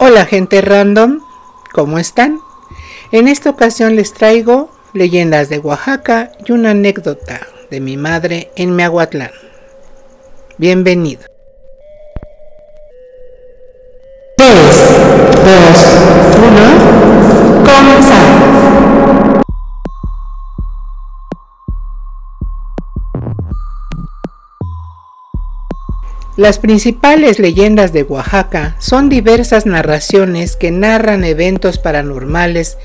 Hola gente random, ¿cómo están? En esta ocasión les traigo leyendas de Oaxaca y una anécdota de mi madre en Miahuatlán. Bienvenido. 3, 2, 1, comenzamos. Las principales leyendas de Oaxaca son diversas narraciones que narran eventos paranormales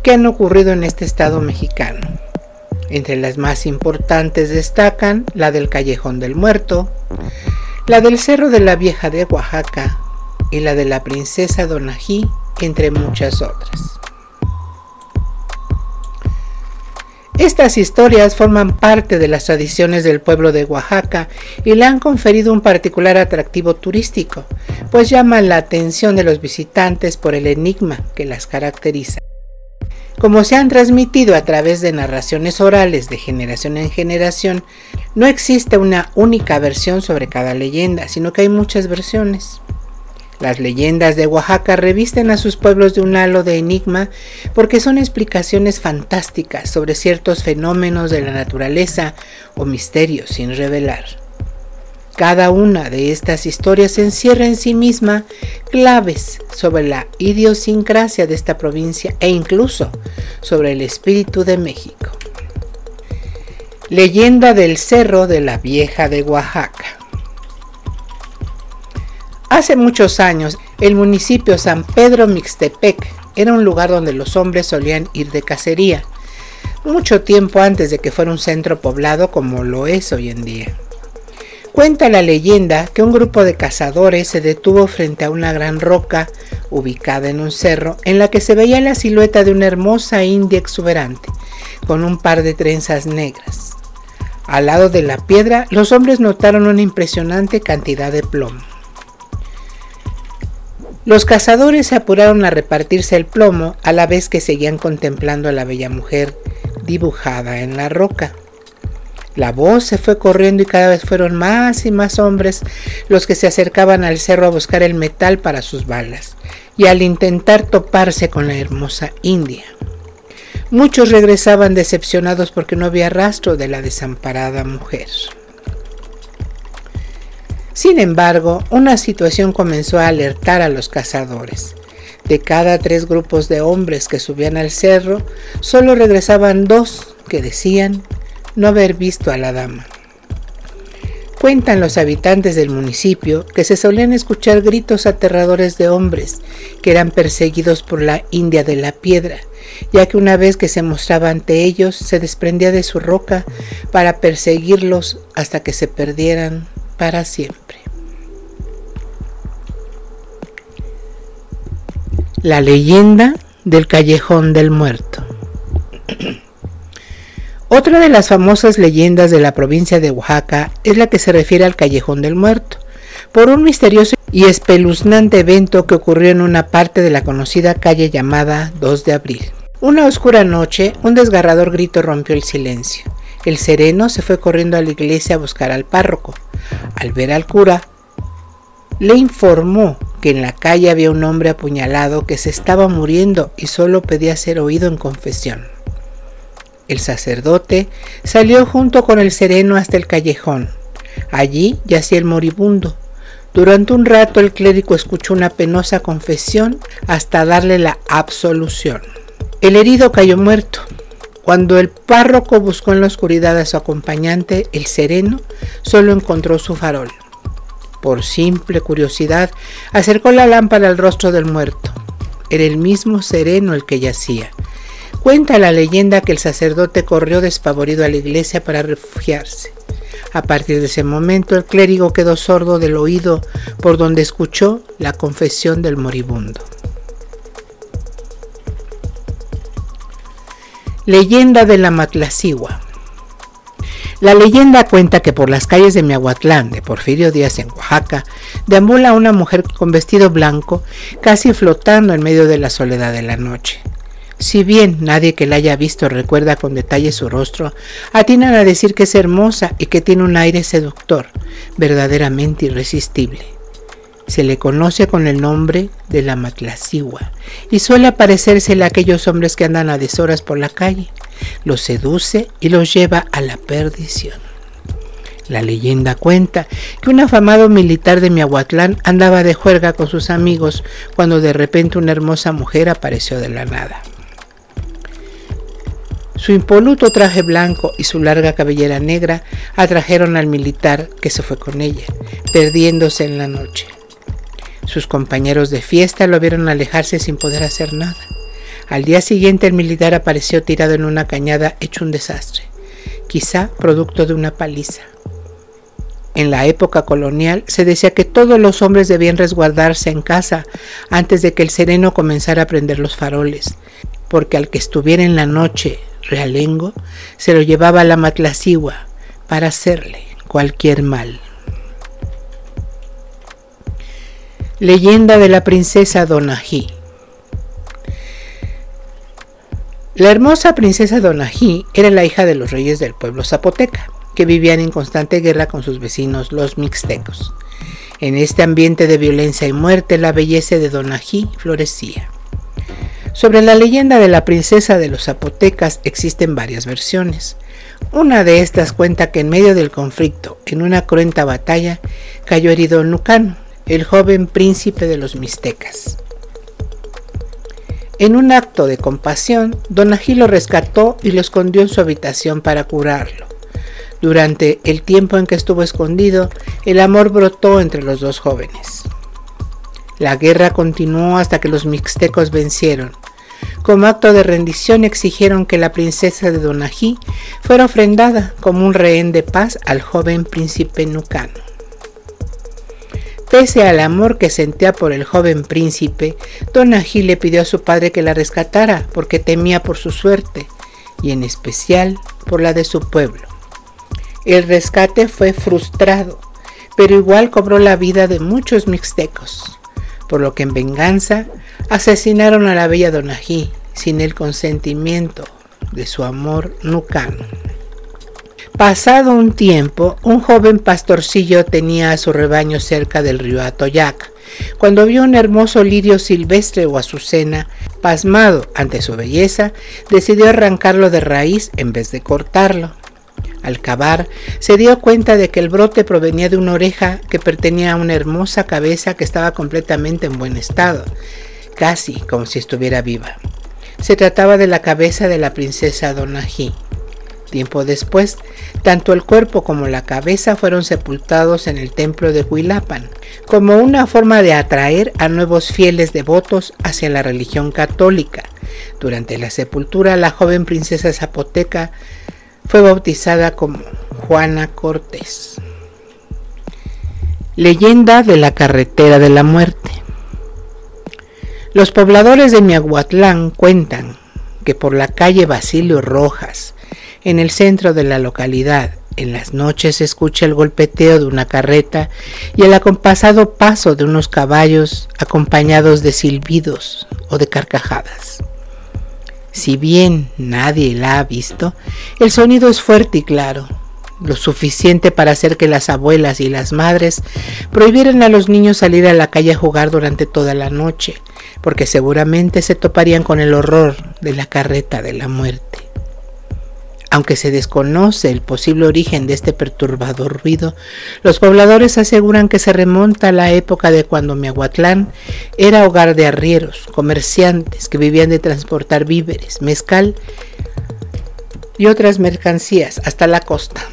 que han ocurrido en este estado mexicano. Entre las más importantes destacan la del Callejón del Muerto, la del Cerro de la Vieja de Oaxaca y la de la Princesa Donají, entre muchas otras. Estas historias forman parte de las tradiciones del pueblo de Oaxaca y le han conferido un particular atractivo turístico, pues llaman la atención de los visitantes por el enigma que las caracteriza. Como se han transmitido a través de narraciones orales de generación en generación, no existe una única versión sobre cada leyenda, sino que hay muchas versiones. Las leyendas de Oaxaca revisten a sus pueblos de un halo de enigma porque son explicaciones fantásticas sobre ciertos fenómenos de la naturaleza o misterios sin revelar. Cada una de estas historias encierra en sí misma claves sobre la idiosincrasia de esta provincia e incluso sobre el espíritu de México. Leyenda del Cerro de la Vieja de Oaxaca. Hace muchos años, el municipio San Pedro Mixtepec era un lugar donde los hombres solían ir de cacería, mucho tiempo antes de que fuera un centro poblado como lo es hoy en día. Cuenta la leyenda que un grupo de cazadores se detuvo frente a una gran roca ubicada en un cerro en la que se veía la silueta de una hermosa india exuberante, con un par de trenzas negras. Al lado de la piedra, los hombres notaron una impresionante cantidad de plomo. Los cazadores se apuraron a repartirse el plomo a la vez que seguían contemplando a la bella mujer dibujada en la roca. La voz se fue corriendo y cada vez fueron más y más hombres los que se acercaban al cerro a buscar el metal para sus balas y al intentar toparse con la hermosa india. Muchos regresaban decepcionados porque no había rastro de la desamparada mujer. Sin embargo, una situación comenzó a alertar a los cazadores. De cada 3 grupos de hombres que subían al cerro, solo regresaban 2 que decían no haber visto a la dama. Cuentan los habitantes del municipio que se solían escuchar gritos aterradores de hombres que eran perseguidos por la india de la piedra, ya que una vez que se mostraba ante ellos, se desprendía de su roca para perseguirlos hasta que se perdieran para siempre. La leyenda del Callejón del Muerto. Otra de las famosas leyendas de la provincia de Oaxaca es la que se refiere al Callejón del Muerto, por un misterioso y espeluznante evento que ocurrió en una parte de la conocida calle llamada 2 de Abril. Una oscura noche, un desgarrador grito rompió el silencio. El sereno se fue corriendo a la iglesia a buscar al párroco. Al ver al cura, le informó que en la calle había un hombre apuñalado que se estaba muriendo y solo pedía ser oído en confesión. El sacerdote salió junto con el sereno hasta el callejón. Allí yacía el moribundo. Durante un rato el clérigo escuchó una penosa confesión hasta darle la absolución. El herido cayó muerto. Cuando el párroco buscó en la oscuridad a su acompañante, el sereno solo encontró su farol. Por simple curiosidad, acercó la lámpara al rostro del muerto. Era el mismo sereno el que yacía. Cuenta la leyenda que el sacerdote corrió despavorido a la iglesia para refugiarse. A partir de ese momento, el clérigo quedó sordo del oído por donde escuchó la confesión del moribundo. Leyenda de la Matlacigua. La leyenda cuenta que por las calles de Miahuatlán, de Porfirio Díaz en Oaxaca, deambula una mujer con vestido blanco, casi flotando en medio de la soledad de la noche. Si bien nadie que la haya visto recuerda con detalle su rostro, atinan a decir que es hermosa y que tiene un aire seductor, verdaderamente irresistible. Se le conoce con el nombre de la Matlacigua y suele aparecérsele a aquellos hombres que andan a deshoras por la calle. Los seduce y los lleva a la perdición. La leyenda cuenta que un afamado militar de Miahuatlán andaba de juerga con sus amigos cuando de repente una hermosa mujer apareció de la nada. Su impoluto traje blanco y su larga cabellera negra atrajeron al militar, que se fue con ella, perdiéndose en la noche. Sus compañeros de fiesta lo vieron alejarse sin poder hacer nada. Al día siguiente el militar apareció tirado en una cañada hecho un desastre, quizá producto de una paliza. En la época colonial se decía que todos los hombres debían resguardarse en casa antes de que el sereno comenzara a prender los faroles, porque al que estuviera en la noche realengo se lo llevaba a la Matlacigua para hacerle cualquier mal. Leyenda de la princesa Donají. La hermosa princesa Donají era la hija de los reyes del pueblo zapoteca, que vivían en constante guerra con sus vecinos los mixtecos. En este ambiente de violencia y muerte, la belleza de Donají florecía. Sobre la leyenda de la princesa de los zapotecas existen varias versiones. Una de estas cuenta que en medio del conflicto, en una cruenta batalla, cayó herido Nucano, el joven príncipe de los mixtecas. En un acto de compasión, Donají lo rescató y lo escondió en su habitación para curarlo. Durante el tiempo en que estuvo escondido, el amor brotó entre los dos jóvenes. La guerra continuó hasta que los mixtecos vencieron. Como acto de rendición exigieron que la princesa de Donají fuera ofrendada como un rehén de paz al joven príncipe Nucano. Pese al amor que sentía por el joven príncipe, Donají le pidió a su padre que la rescatara porque temía por su suerte y en especial por la de su pueblo. El rescate fue frustrado, pero igual cobró la vida de muchos mixtecos, por lo que en venganza asesinaron a la bella Donají sin el consentimiento de su amor Nucano. Pasado un tiempo, un joven pastorcillo tenía a su rebaño cerca del río Atoyac. Cuando vio un hermoso lirio silvestre o azucena, pasmado ante su belleza, decidió arrancarlo de raíz en vez de cortarlo. Al cavar, se dio cuenta de que el brote provenía de una oreja que pertenecía a una hermosa cabeza que estaba completamente en buen estado, casi como si estuviera viva. Se trataba de la cabeza de la princesa Donají. Tiempo después, tanto el cuerpo como la cabeza fueron sepultados en el templo de Huilapan, como una forma de atraer a nuevos fieles devotos hacia la religión católica. Durante la sepultura, la joven princesa zapoteca fue bautizada como Juana Cortés. Leyenda de la carretera de la muerte. Los pobladores de Miahuatlán cuentan que por la calle Basilio Rojas, en el centro de la localidad, en las noches se escucha el golpeteo de una carreta y el acompasado paso de unos caballos acompañados de silbidos o de carcajadas. Si bien nadie la ha visto, el sonido es fuerte y claro, lo suficiente para hacer que las abuelas y las madres prohibieran a los niños salir a la calle a jugar durante toda la noche, porque seguramente se toparían con el horror de la carreta de la muerte. Aunque se desconoce el posible origen de este perturbador ruido, los pobladores aseguran que se remonta a la época de cuando Miahuatlán era hogar de arrieros, comerciantes que vivían de transportar víveres, mezcal y otras mercancías hasta la costa.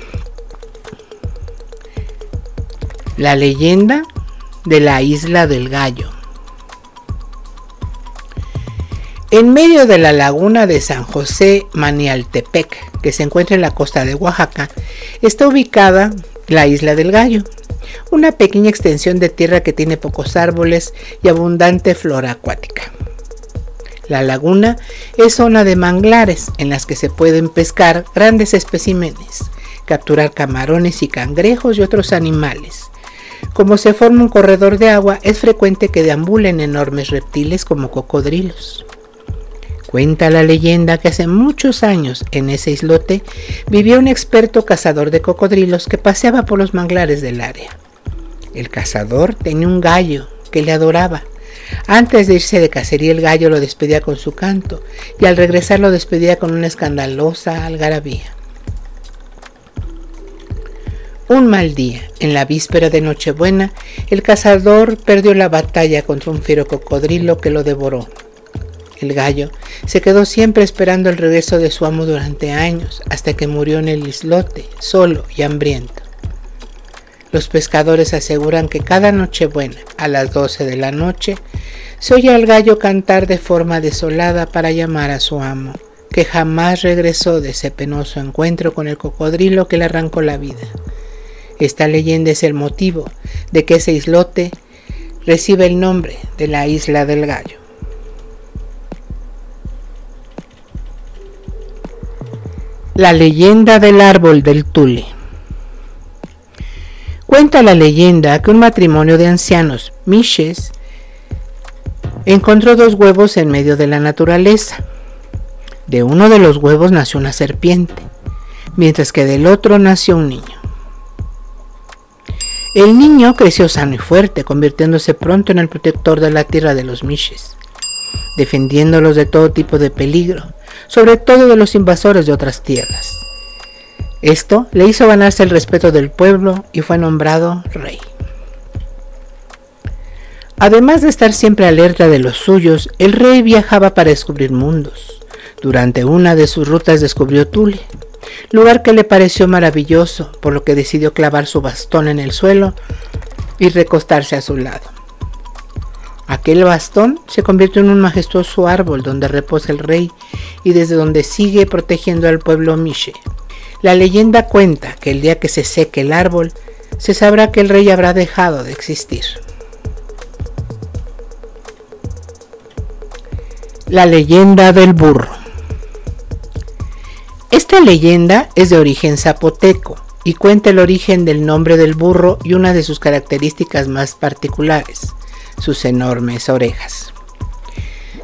La leyenda de la Isla del Gallo. En medio de la laguna de San José Manialtepec, que se encuentra en la costa de Oaxaca, está ubicada la Isla del Gallo, una pequeña extensión de tierra que tiene pocos árboles y abundante flora acuática. La laguna es zona de manglares en las que se pueden pescar grandes especímenes, capturar camarones y cangrejos y otros animales. Como se forma un corredor de agua, es frecuente que deambulen enormes reptiles como cocodrilos. Cuenta la leyenda que hace muchos años en ese islote vivía un experto cazador de cocodrilos que paseaba por los manglares del área. El cazador tenía un gallo que le adoraba. Antes de irse de cacería, el gallo lo despedía con su canto y al regresar lo despedía con una escandalosa algarabía. Un mal día, en la víspera de Nochebuena, el cazador perdió la batalla contra un fiero cocodrilo que lo devoró. El gallo se quedó siempre esperando el regreso de su amo durante años, hasta que murió en el islote, solo y hambriento. Los pescadores aseguran que cada Nochebuena, a las 12 de la noche, se oye al gallo cantar de forma desolada para llamar a su amo, que jamás regresó de ese penoso encuentro con el cocodrilo que le arrancó la vida. Esta leyenda es el motivo de que ese islote recibe el nombre de la Isla del Gallo. La leyenda del árbol del tule. Cuenta la leyenda que un matrimonio de ancianos mishes encontró 2 huevos en medio de la naturaleza. De uno de los huevos nació una serpiente, mientras que del otro nació un niño. El niño creció sano y fuerte, convirtiéndose pronto en el protector de la tierra de los mishes, defendiéndolos de todo tipo de peligro, sobre todo de los invasores de otras tierras. Esto le hizo ganarse el respeto del pueblo y fue nombrado rey. Además de estar siempre alerta de los suyos, el rey viajaba para descubrir mundos. Durante una de sus rutas descubrió Tule, lugar que le pareció maravilloso, por lo que decidió clavar su bastón en el suelo y recostarse a su lado. Aquel bastón se convirtió en un majestuoso árbol donde reposa el rey y desde donde sigue protegiendo al pueblo mishe. La leyenda cuenta que el día que se seque el árbol, se sabrá que el rey habrá dejado de existir. La leyenda del burro. Esta leyenda es de origen zapoteco y cuenta el origen del nombre del burro y una de sus características más particulares, sus enormes orejas.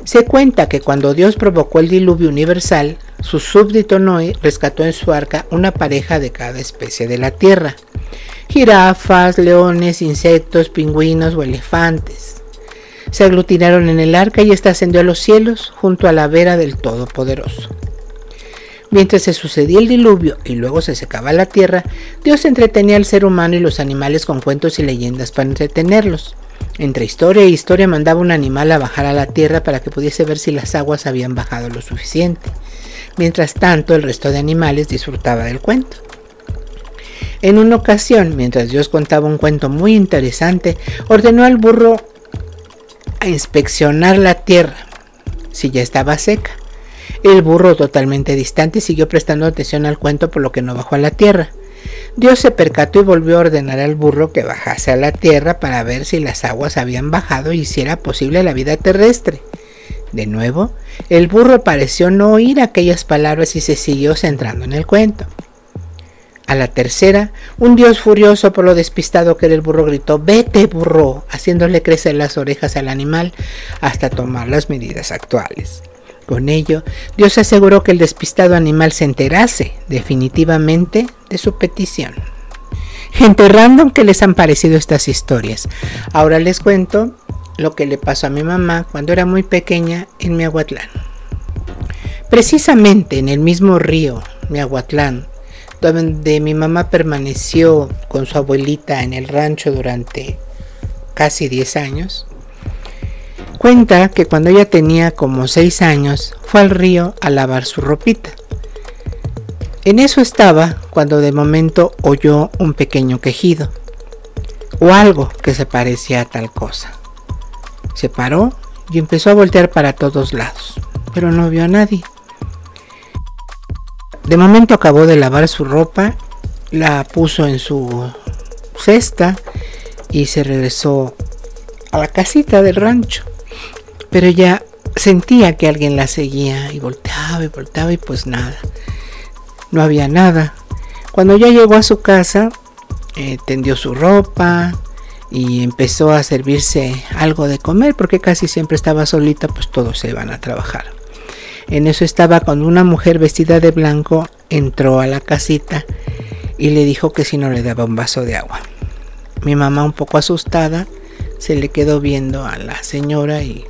Se cuenta que cuando Dios provocó el diluvio universal, su súbdito Noé rescató en su arca una pareja de cada especie de la tierra: jirafas, leones, insectos, pingüinos o elefantes. Se aglutinaron en el arca y ésta ascendió a los cielos junto a la vera del Todopoderoso. Mientras se sucedía el diluvio y luego se secaba la tierra, Dios entretenía al ser humano y los animales con cuentos y leyendas para entretenerlos. Entre historia e historia mandaba un animal a bajar a la tierra para que pudiese ver si las aguas habían bajado lo suficiente. Mientras tanto, el resto de animales disfrutaba del cuento. En una ocasión, mientras Dios contaba un cuento muy interesante, ordenó al burro a inspeccionar la tierra, si ya estaba seca. El burro, totalmente distante, siguió prestando atención al cuento, por lo que no bajó a la tierra. Dios se percató y volvió a ordenar al burro que bajase a la tierra para ver si las aguas habían bajado y si era posible la vida terrestre. De nuevo, el burro pareció no oír aquellas palabras y se siguió centrando en el cuento. A la tercera, un Dios furioso por lo despistado que era el burro gritó: «¡Vete, burro!», haciéndole crecer las orejas al animal hasta tomar las medidas actuales. Con ello, Dios aseguró que el despistado animal se enterase definitivamente de su petición. Gente random, ¿qué les han parecido estas historias? Ahora les cuento lo que le pasó a mi mamá cuando era muy pequeña en Miahuatlán. Precisamente en el mismo río, Miahuatlán, donde mi mamá permaneció con su abuelita en el rancho durante casi 10 años, cuenta que cuando ella tenía como 6 años fue al río a lavar su ropita. En eso estaba cuando de momento oyó un pequeño quejido o algo que se parecía a tal cosa. Se paró y empezó a voltear para todos lados, pero no vio a nadie. De momento acabó de lavar su ropa, la puso en su cesta y se regresó a la casita del rancho. Pero ella sentía que alguien la seguía y volteaba y pues nada, no había nada. Cuando ya llegó a su casa, tendió su ropa y empezó a servirse algo de comer, porque casi siempre estaba solita, pues todos se iban a trabajar. En eso estaba cuando una mujer vestida de blanco entró a la casita y le dijo que si no le daba un vaso de agua. Mi mamá, un poco asustada, se le quedó viendo a la señora y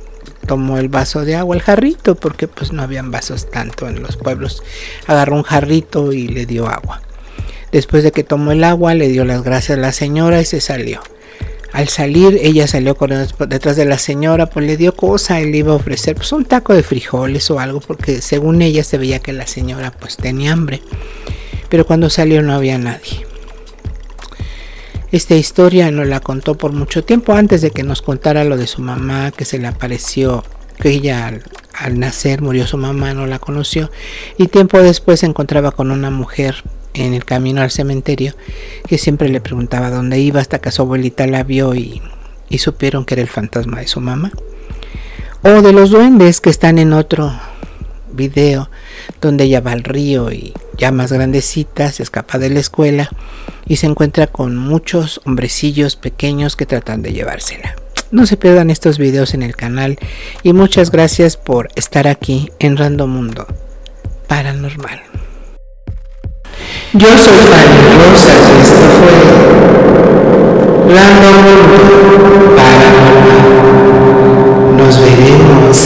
tomó el vaso de agua, el jarrito, porque pues no habían vasos tanto en los pueblos. Agarró un jarrito y le dio agua. Después de que tomó el agua, le dio las gracias a la señora y se salió. Al salir, ella salió corriendo detrás de la señora, pues le dio cosa y le iba a ofrecer pues un taco de frijoles o algo, porque según ella se veía que la señora pues tenía hambre. Pero cuando salió no había nadie. Esta historia nos la contó por mucho tiempo antes de que nos contara lo de su mamá, que se le apareció, que ella al nacer murió su mamá, no la conoció, y tiempo después se encontraba con una mujer en el camino al cementerio que siempre le preguntaba dónde iba, hasta que su abuelita la vio y supieron que era el fantasma de su mamá. O de los duendes que están en otro video, donde ella va al río y ya más grandecita se escapa de la escuela y se encuentra con muchos hombrecillos pequeños que tratan de llevársela. No se pierdan estos videos en el canal y muchas gracias por estar aquí en Random Mundo Paranormal. Yo soy Fanny Rosas y esto fue Random Mundo Paranormal. Nos veremos.